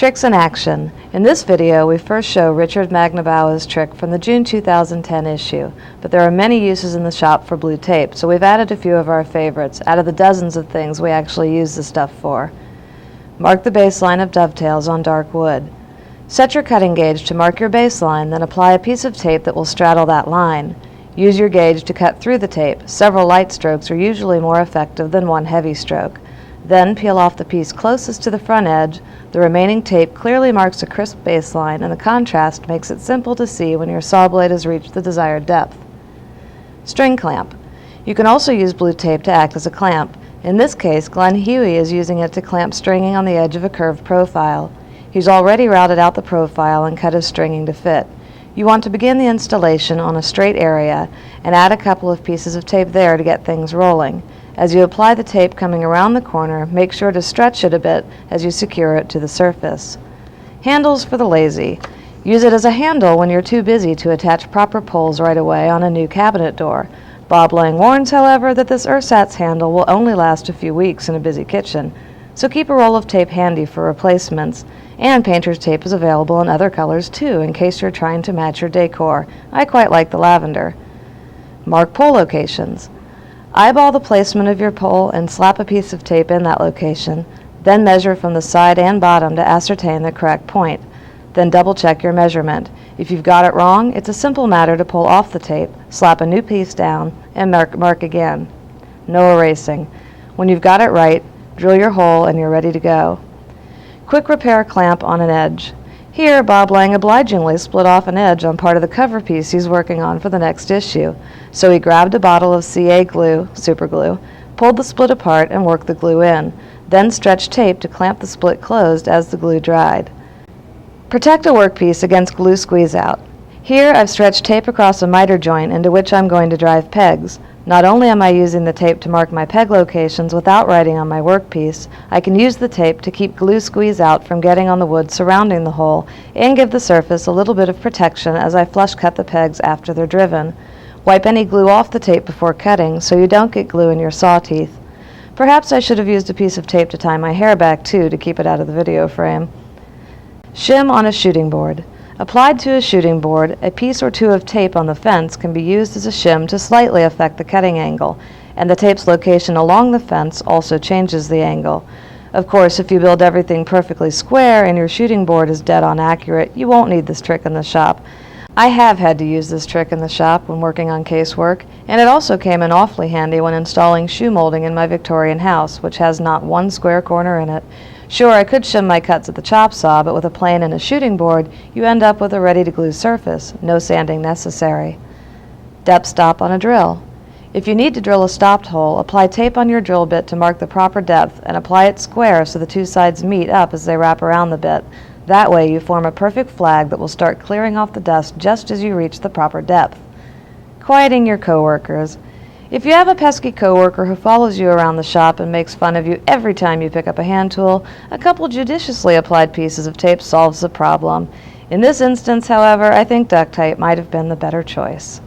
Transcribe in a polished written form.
Tricks in action. In this video, we first show Richard Magnabauer's trick from the June 2010 issue, but there are many uses in the shop for blue tape, so we've added a few of our favorites out of the dozens of things we actually use the stuff for. Mark the baseline of dovetails on dark wood. Set your cutting gauge to mark your baseline, then apply a piece of tape that will straddle that line. Use your gauge to cut through the tape. Several light strokes are usually more effective than one heavy stroke. Then peel off the piece closest to the front edge. The remaining tape clearly marks a crisp baseline, and the contrast makes it simple to see when your saw blade has reached the desired depth. String clamp. You can also use blue tape to act as a clamp. In this case, Glenn Huey is using it to clamp stringing on the edge of a curved profile. He's already routed out the profile and cut his stringing to fit. You want to begin the installation on a straight area and add a couple of pieces of tape there to get things rolling. As you apply the tape coming around the corner, make sure to stretch it a bit as you secure it to the surface. Handles for the lazy. Use it as a handle when you're too busy to attach proper poles right away on a new cabinet door. Bob Lang warns, however, that this ersatz handle will only last a few weeks in a busy kitchen, so keep a roll of tape handy for replacements. And painter's tape is available in other colors too, in case you're trying to match your decor. I quite like the lavender. Mark pole locations. Eyeball the placement of your pole and slap a piece of tape in that location. Then measure from the side and bottom to ascertain the correct point. Then double check your measurement. If you've got it wrong, it's a simple matter to pull off the tape, slap a new piece down, and mark again. No erasing. When you've got it right, drill your hole and you're ready to go. Quick repair clamp on an edge. Here, Bob Lang obligingly split off an edge on part of the cover piece he's working on for the next issue. So he grabbed a bottle of CA glue, super glue, pulled the split apart and worked the glue in, then stretched tape to clamp the split closed as the glue dried. Protect a workpiece against glue squeeze out. Here I've stretched tape across a miter joint into which I'm going to drive pegs. Not only am I using the tape to mark my peg locations without writing on my workpiece, I can use the tape to keep glue squeeze out from getting on the wood surrounding the hole and give the surface a little bit of protection as I flush cut the pegs after they're driven. Wipe any glue off the tape before cutting so you don't get glue in your saw teeth. Perhaps I should have used a piece of tape to tie my hair back too to keep it out of the video frame. Shim on a shooting board. Applied to a shooting board, a piece or two of tape on the fence can be used as a shim to slightly affect the cutting angle, and the tape's location along the fence also changes the angle. Of course, if you build everything perfectly square and your shooting board is dead on accurate, you won't need this trick in the shop. I have had to use this trick in the shop when working on casework, and it also came in awfully handy when installing shoe molding in my Victorian house, which has not one square corner in it. Sure, I could shim my cuts at the chop saw, but with a plane and a shooting board, you end up with a ready-to-glue surface. No sanding necessary. Depth stop on a drill. If you need to drill a stopped hole, apply tape on your drill bit to mark the proper depth and apply it square so the two sides meet up as they wrap around the bit. That way you form a perfect flag that will start clearing off the dust just as you reach the proper depth. Quieting your coworkers. If you have a pesky coworker who follows you around the shop and makes fun of you every time you pick up a hand tool, a couple judiciously applied pieces of tape solves the problem. In this instance, however, I think duct tape might have been the better choice.